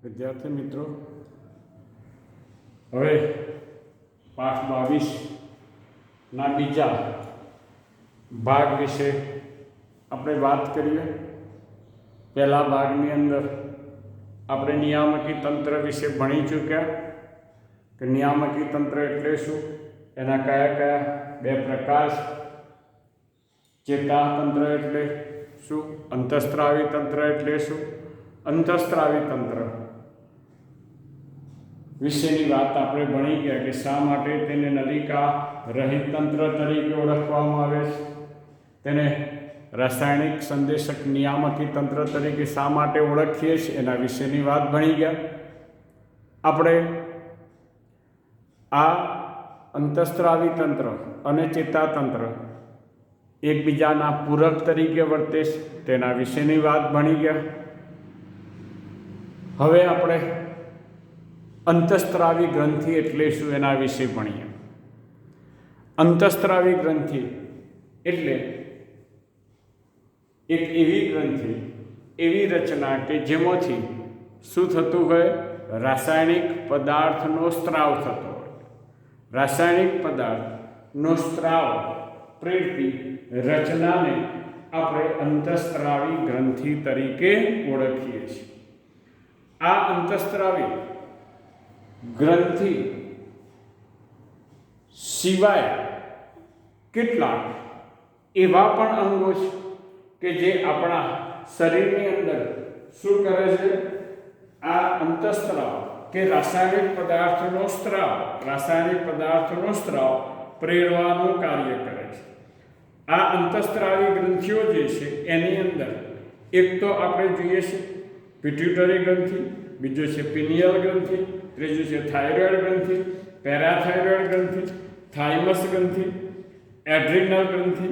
વિદ્યાર્થી મિત્રો, હવે પાઠ 22ના બીજા ભાગ વિશે આપણે વાત કરીએ. પહેલા ભાગની અંદર આપણે નિયામકી તંત્ર વિશે ભણી ચૂક્યા કે નિયામકી તંત્ર એટલે શું, એના કયા કયા બે પ્રકાર છે. ચેતાતંત્ર એટલે શું, અંતઃસ્ત્રાવી તંત્ર એટલે શું. અંતઃસ્ત્રાવી તંત્ર વિશેની વાત આપણે ભણી ગયા કે શા માટે તેને નલિકા રહિત તંત્ર તરીકે ઓળખવામાં આવે છે, તેને રાસાયણિક સંદેશક નિયામકી તંત્ર તરીકે શા માટે ઓળખીએ છીએ, એના વિશેની વાત ભણી ગયા. આપણે આ અંતઃસ્ત્રાવી તંત્ર અને ચેતાતંત્ર એકબીજાના પૂરક તરીકે વર્તે છે, તેના વિશેની વાત ભણી ગયા. હવે આપણે અંતઃસ્ત્રાવી ગ્રંથિ એટલે શું એના વિશે ભણીએ. અંતઃસ્ત્રાવી ગ્રંથિ એટલે એક એવી ગ્રંથિ, એવી રચના કે જેમાંથી શું થતું હોય, રાસાયણિક પદાર્થનો સ્ત્રાવ થતો હોય. રાસાયણિક પદાર્થનો સ્ત્રાવ પ્રેરતી રચનાને આપણે અંતઃસ્ત્રાવી ગ્રંથિ તરીકે ઓળખીએ છીએ. આ અંતઃસ્ત્રાવી ગ્રંથિ સિવાય કેટલાક એવા પણ અંગો છે કે જે આપણા શરીરની અંદર શું કરે છે, આ અંતઃસ્ત્રાવ કે રાસાયણિક પદાર્થનો સ્ત્રાવ પ્રેરવાનું કાર્ય કરે છે. આ અંતઃસ્ત્રાવી ગ્રંથિઓ જે છે એની અંદર એક તો આપણે જોઈએ છે પિટ્યુટરી ગ્રંથિ, બીજો છે પિનિયલ ગ્રંથિ, ત્રીજું છે થાઇરોઇડ ગ્રંથિ, પેરાથાઇરોઇડ ગ્રંથિ, થાઇમસ ગ્રંથિ, એડ્રિનલ ગ્રંથિ,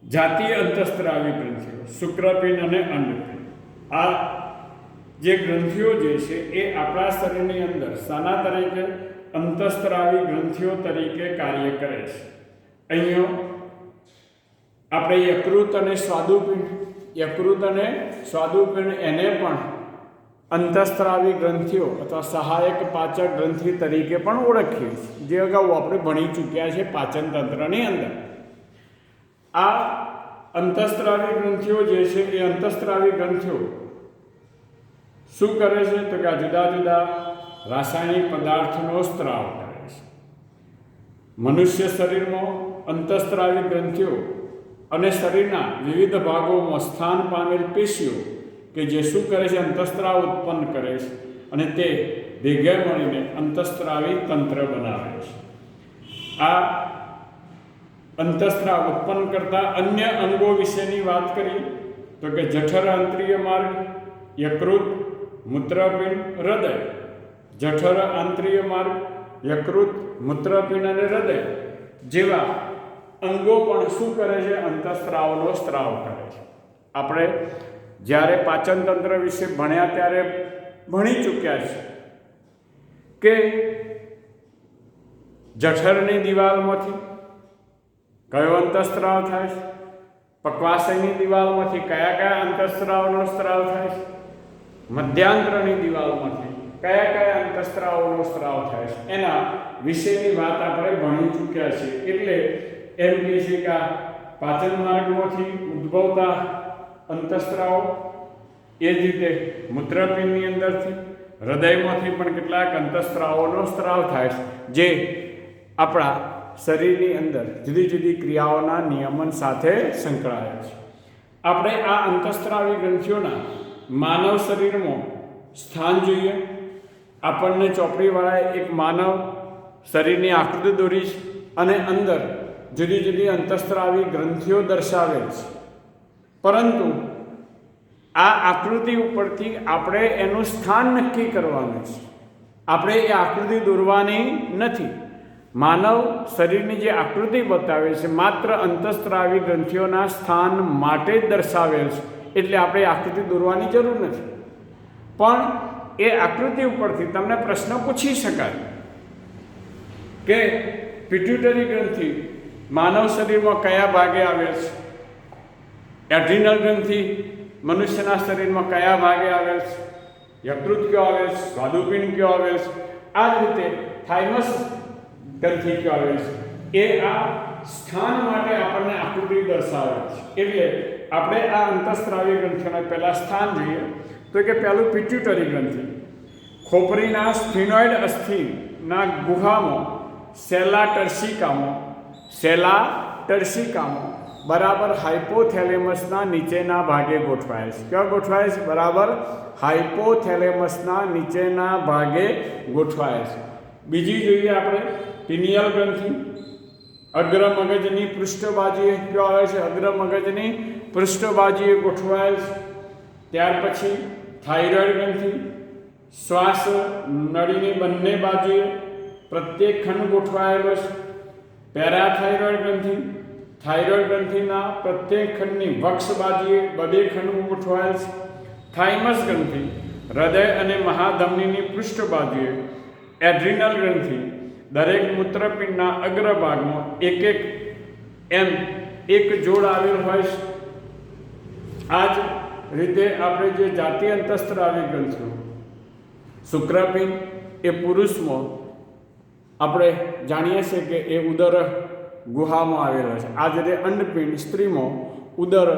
જાતીય અંતઃસ્ત્રાવી ગ્રંથિઓ, શુક્રપિંડ અને અંડપિંડ. આ જે ગ્રંથિઓ જે છે એ આપણા શરીરની અંદર શાના તરીકે, અંતઃસ્ત્રાવી ગ્રંથિઓ તરીકે કાર્ય કરે છે. અહીંયા આપણે યકૃત અને સ્વાદુપિંડ એને પણ અંતઃસ્ત્રાવી ગ્રંથિઓ અથવા સહાયક પાચક ગ્રંથિ તરીકે પણ ઓળખીએ છીએ, જે અગાઉ આપણે ભણી ચૂક્યા છે પાચન તંત્રની અંદર. આ અંતઃસ્ત્રાવી ગ્રંથિઓ જે છે એ અંતઃસ્ત્રાવી ગ્રંથિઓ શું કરે છે તો કે જુદા જુદા રાસાયણિક પદાર્થનો સ્ત્રાવ કરે છે. મનુષ્ય શરીરમાં અંતઃસ્ત્રાવી ગ્રંથિઓ અને શરીરના વિવિધ ભાગોમાં સ્થાન પામેલ પેશીઓ કે જે શું કરે છે, અંતઃસ્ત્રાવ ઉત્પન્ન કરે છે અને તે ભેગા મળીને અંતઃસ્ત્રાવી તંત્ર બનાવે છે. આ અંતઃસ્ત્રાવ ઉત્પન્ન કરતા અન્ય અંગો વિશેની વાત કરીએ તો કે જઠર આંતરિય માર્ગ, યકૃત, મૂત્રપિંડ, હૃદય. જઠર આંતરિય માર્ગ, યકૃત, મૂત્રપિંડ અને હૃદય જેવા અંગો પણ શું કરે છે, અંતઃસ્ત્રાવનો સ્ત્રાવ કરે છે. આપણે જ્યારે પાચન તંત્ર વિશે ભણ્યા ત્યારે ભણી ચૂક્યા છે કે જઠરની દિવાલમાંથી કયો અંતઃસ્ત્રાવ થાય છે, પક્વાશયની દિવાલમાંથી કયા કયા અંતઃસ્ત્રાવનો સ્ત્રાવ થાય છે, મધ્યાંત્રની દિવાલમાંથી કયા કયા અંતઃસ્ત્રાવનો સ્ત્રાવ થાય છે, એના વિશેની વાત આપણે ભણી ચૂક્યા છે. એટલે એમ કહે છે કે આ પાચન માર્ગમાંથી ઉદ્ભવતા અંતઃસ્ત્રાવો, એ જ રીતે મૂત્રપિંડની અંદરથી, હૃદયમાંથી પણ કેટલાક અંતઃસ્ત્રાવોનો સ્ત્રાવ થાય છે, જે આપણા શરીરની અંદર જુદી જુદી ક્રિયાઓના નિયમન સાથે સંકળાયેલ છે. આપણે આ અંતઃસ્ત્રાવી ગ્રંથિઓના માનવ શરીરમાં સ્થાન જોઈએ. આપણને ચોપડીવાળાએ એક માનવ શરીરની આકૃતિ દોરી છે અને અંદર જુદી જુદી અંતઃસ્ત્રાવી ગ્રંથિઓ દર્શાવેલ છે. પરંતુ આ આકૃતિ ઉપરથી આપણે એનું સ્થાન નક્કી કરવાનું છે. આપણે એ આકૃતિ દોરવાની નથી. માનવ શરીરની જે આકૃતિ બતાવે છે માત્ર અંતઃસ્ત્રાવી ગ્રંથિઓના સ્થાન માટે જ દર્શાવેલ છે, એટલે આપણે આકૃતિ દોરવાની જરૂર નથી. પણ એ આકૃતિ ઉપરથી તમને પ્રશ્ન પૂછી શકાય કે પિટ્યુટરી ગ્રંથિ માનવ શરીરમાં કયા ભાગે આવેલ છે, એડ્રિનલ ગ્રંથિ મનુષ્યના શરીરમાં કયા ભાગે આવેલ છે, યકૃત કયો આવેલ છે, સ્વાદુપિંડ કયો આવેલ છે, આ જ રીતે થાઇમસ ગ્રંથિ કયો આવેલ છે, એ આ સ્થાન માટે આપણને આકૃતિ દર્શાવે છે. એટલે આપણે આ અંતઃસ્ત્રાવી ગ્રંથિઓના પહેલા સ્થાન જોઈએ તો કે પહેલું પિટ્યુટરી ગ્રંથિ. ખોપરીના સ્ફિનોઇડ અસ્થિના ગુહામાં સેલા ટર્સિકામાં બરાબર હાઇપોથેલેમસના નીચેના ભાગે ગોઠવાય છે. ક્યાં ગોઠવાય છે? બરાબર હાઇપોથેલેમસના નીચેના ભાગે ગોઠવાય છે. બીજી જોઈએ આપણે પિનિયલ ગ્રંથિ. અગ્ર મગજની પૃષ્ઠ બાજુએ કયો આવે છે? અગ્ર મગજની પૃષ્ઠ બાજુએ ગોઠવાયેલ છે. ત્યાર પછી થાઇરોઇડ ગ્રંથિ. શ્વાસ નળીની બંને બાજુએ પ્રત્યેક ખંડ ગોઠવાયેલો છે. પેરાથાઇરોઇડ ગ્રંથિ. થાઇરોઇડ ગ્રંથિના પ્રત્યેક ખંડની વક્ષ બાજુએ બે ખંડ ગોઠવાયેલ છે. થાઇમસ ગ્રંથિ. હૃદય અને મહાધમનીની પૃષ્ઠ બાજુએ. એડ્રિનલ ગ્રંથિ. દરેક મૂત્રપિંડના અગ્રભાગમાં એક જોડ આવેલ હોય છે. આ જ રીતે આપણે જે જાતીય અંતઃસ્ત્રાવી ગ્રંથિઓ, શુક્રપિંડ એ પુરુષમાં આપણે જાણીએ છીએ કે એ ઉદર ગુહામાં આવેલો છે. આ જ રીતે અંડપિંડ સ્ત્રીમાં ઉદર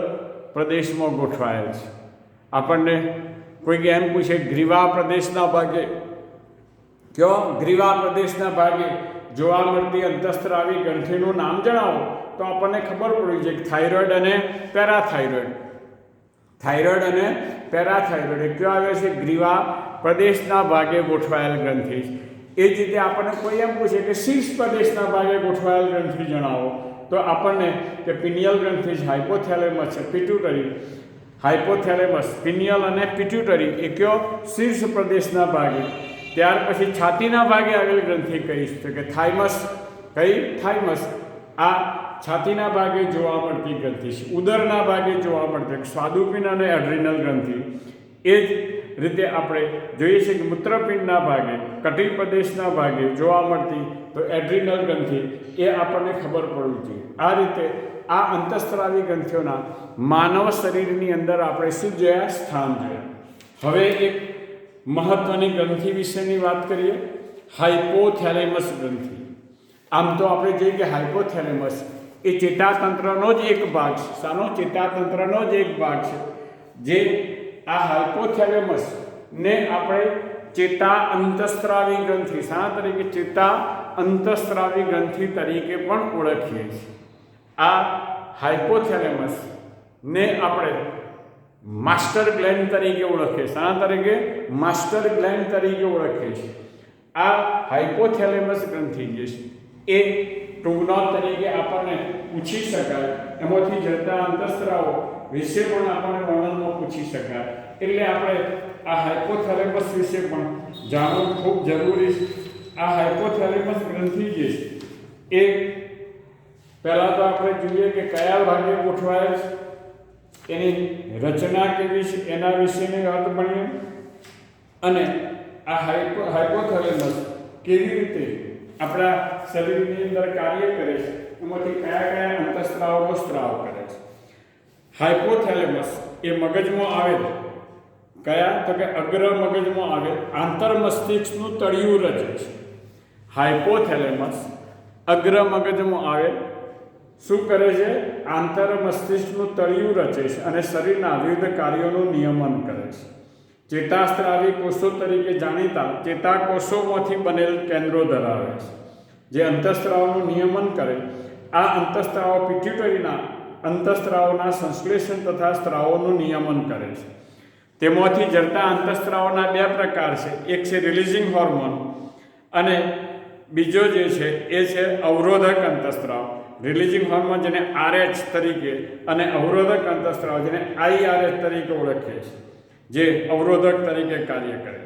પ્રદેશમાં ગોઠવાયેલ છે. આપણને કોઈક એમ પૂછે ગ્રીવા પ્રદેશના ભાગે ગ્રીવા પ્રદેશના ભાગે જોવા મળતી અંતઃસ્ત્રાવી ગ્રંથિનું નામ જણાવો તો આપણને ખબર પડી છે કે થાઇરોઇડ અને પેરાથાઇરોઇડ. થાઇરોઇડ અને પેરાથાઇરોઇડ એ કયો આવે છે? ગ્રીવા પ્રદેશના ભાગે ગોઠવાયેલ ગ્રંથિ. એ જ રીતે આપણને કોઈ એમ પૂછે કે શીર્ષ પ્રદેશના ભાગે ગોઠવાયેલ ગ્રંથિ જણાવો તો આપણને કે પિનિયલ ગ્રંથિ છે, હાઇપોથેલેમસ છે, પિટ્યુટરી. હાઇપોથેલેમસ, પિનિયલ અને પિટ્યુટરી એ કયો? શીર્ષ પ્રદેશના ભાગે. ત્યાર પછી છાતીના ભાગે આવેલ ગ્રંથિ કહીશ તો કે થાઇમસ. કઈ? થાઇમસ. આ છાતીના ભાગે જોવા મળતી ગ્રંથિ છે. ઉદરના ભાગે જોવા મળતી સ્વાદુપિંડ અને એડ્રિનલ ગ્રંથિ. એ જ રીતે આપણે જોઈએ છીએ કે મૂત્રપિંડના ભાગે, કટિલ પ્રદેશના ભાગે જોવા મળતી તો એડ્રિનલ ગ્રંથિ એ આપણને ખબર પડવી જોઈએ. આ રીતે આ અંતઃસ્ત્રાવી ગ્રંથિઓના માનવ શરીરની અંદર આપણે શું જોયા? સ્થાન જોયા. હવે એક મહત્વની ગ્રંથિ વિશેની વાત કરીએ, હાઇપોથેલેમસ ગ્રંથિ. આમ તો આપણે જોઈએ કે હાઇપોથેલેમસ એ ચેતાતંત્રનો જ એક ભાગ છે. શાનો? ચેતાતંત્રનો જ એક ભાગ છે. જે આ હાઇપોથેલેમસ ને આપણે ચેતા અંતઃસ્ત્રાવી ગ્રંથિ, શાના તરીકે? ચેતા અંતઃસ્ત્રાવી ગ્રંથિ તરીકે પણ ઓળખીએ છીએ. આ હાઇપોથેલેમસ ને આપણે માસ્ટર ગ્લેન્ડ તરીકે ઓળખીએ. શાના તરીકે? માસ્ટર ગ્લેન્ડ તરીકે ઓળખીએ છીએ. આ હાઇપોથેલેમસ ગ્રંથિ જે છે એ ટૂંકનો તરીકે આપણને પૂછી શકાય. એમાંથી જતા અંતઃસ્ત્રાવો વિશે પણ આપણને વર્ણનમાં પૂછી શકાય. એટલે આપણે આ હાઇપોથેલેમસ વિશે પણ જાણવું ખૂબ જરૂરી છે. આ હાઇપોથેલેમસ ગ્રંથિ જે છે એ પહેલાં તો આપણે જોઈએ કે કયા ભાગે ગોઠવાયેલ છે, એની રચના કેવી છે એના વિશેની વાત ભણીએ. અને આ હાઇપોથેલેમસ કેવી રીતે આપણા શરીરની અંદર કાર્ય કરે છે, એમાંથી કયા કયા અંતઃસ્ત્રાવનો સ્ત્રાવ કરે છે. હાઇપોથેલેમસ એ મગજમાં આવેલ કયા? તો કે અગ્ર મગજમાં આવેલ આંતરમસ્તિષ્કનું તળિયું રચે છે. હાઇપોથેલેમસ અગ્ર મગજમાં આવેલ શું કરે છે? આંતરમસ્તિષ્કનું તળિયું રચે છે અને શરીરના વિવિધ કાર્યોનું નિયમન કરે છે. ચેતાસ્ત્રાવી કોષો તરીકે જાણીતા ચેતાકોષોમાંથી બનેલ કેન્દ્રો ધરાવે છે જે અંતઃસ્ત્રાવનું નિયમન કરે. આ અંતઃસ્ત્રાવો પિટ્યુટરીના અંતઃસ્ત્રાવોના સંશ્લેષણ તથા સ્ત્રાવોનું નિયમન કરે છે. તેમાંથી જડતા અંતઃસ્ત્રાવોના બે પ્રકાર છે. એક છે રિલીઝિંગ હોર્મોન અને બીજો જે છે એ છે અવરોધક અંતઃસ્ત્રાવ. રિલીઝિંગ હોર્મોન જેને RH તરીકે અને અવરોધક અંતઃસ્ત્રાવ જેને IRH તરીકે ઓળખીએ છીએ, જે અવરોધક તરીકે કાર્ય કરે.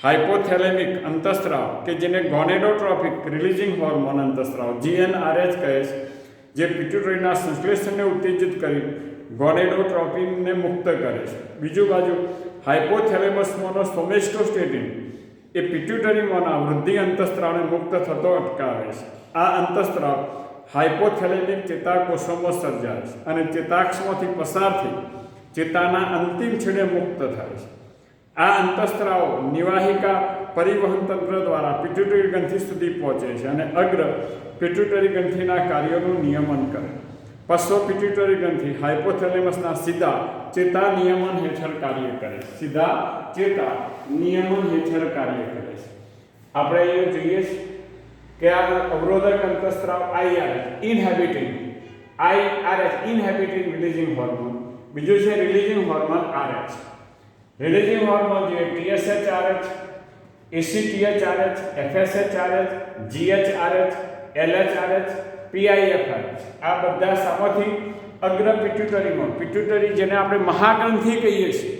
હાઇપોથેલેમિક અંતઃસ્ત્રાવ કે જેને ગોનેડોટ્રોપિક રિલીઝિંગ હોર્મોન અંતઃસ્ત્રાવ GnRH કહે છે, જે પિટ્યુટરીના સંશ્લેષણને ઉત્તેજિત કરી ગોનેડોટ્રોપિનને મુક્ત કરે છે. બીજું બાજુ હાઇપોથેલેમસમાંનો સોમેસ્ટોસ્ટેટિન એ પિટ્યુટરીમાંના વૃદ્ધિ અંતઃસ્ત્રાવને મુક્ત થતો અટકાવે છે. આ અંતઃસ્ત્રાવ હાઇપોથેલેમિક ચેતાકોષોમાં સર્જાય છે અને ચેતાક્ષમાંથી પસાર થઈ ચેતાના અંતિમ છેડે મુક્ત થાય છે. આ અંતઃસ્ત્રાવો નિવાહિકા પરિવહન તંત્ર દ્વારા પિટ્યુટરી ગ્રંથિ સુધી પહોંચે છે અને અગ્ર પિટ્યુટરી ગ્રંથિના કાર્યોનું નિયમન કરે. પશ્વ પિટ્યુટરી ગ્રંથિ હાઇપોથેલેમસના સીધા ચેતા નિયમન હેઠળ કાર્ય કરે છે. સીધા ચેતા નિયમન હેઠળ કાર્ય કરે છે. આપણે અહીંયા જોઈએ છે કે આ અવરોધક અંતઃસ્ત્રાવ IRH ઇનહેબિટિંગ રિલીઝિંગ હોર્મોન, બીજું છે releasing hormone RH. Releasing hormone જે TSHRH, ACTHRH, FSHRH, GHRH, LHRH, PIFRH આ બધા સામાથી અગ્ર પિટ્યુટરીમાં, પિટ્યુટરી જેને આપણે મહાગ્રંથિ કહીએ છીએ,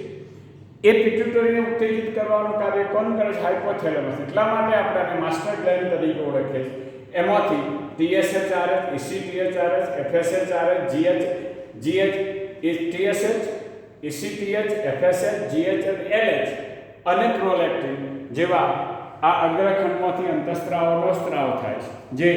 એ પિટ્યુટરીને ઉત્તેજિત કરવાનું કાર્ય કોણ કરે છે? હાઇપોથેલેમસ. એટલા માટે આપણે આને માસ્ટર ગ્લેન્ડ તરીકે ઓળખીએ છીએ. એમાંથી TSHRH, ACTHRH, FSHRH, TSH, ACTH, FSH, GH અને LH અને પ્રોલેક્ટિન જેવા આ અગ્રખંડમાંથી અંતઃસ્ત્રાવોનો સ્ત્રાવ થાય છે, જે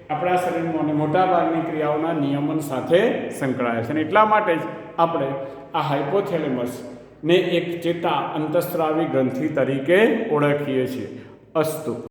આપણા શરીરમાં મોટાભાગની ક્રિયાઓના નિયમન સાથે સંકળાયેલ છે. અને એટલા માટે જ આપણે આ હાઇપોથેલેમસને એક ચેતા અંતઃસ્ત્રાવી ગ્રંથિ તરીકે ઓળખીએ છીએ. અસ્તુ.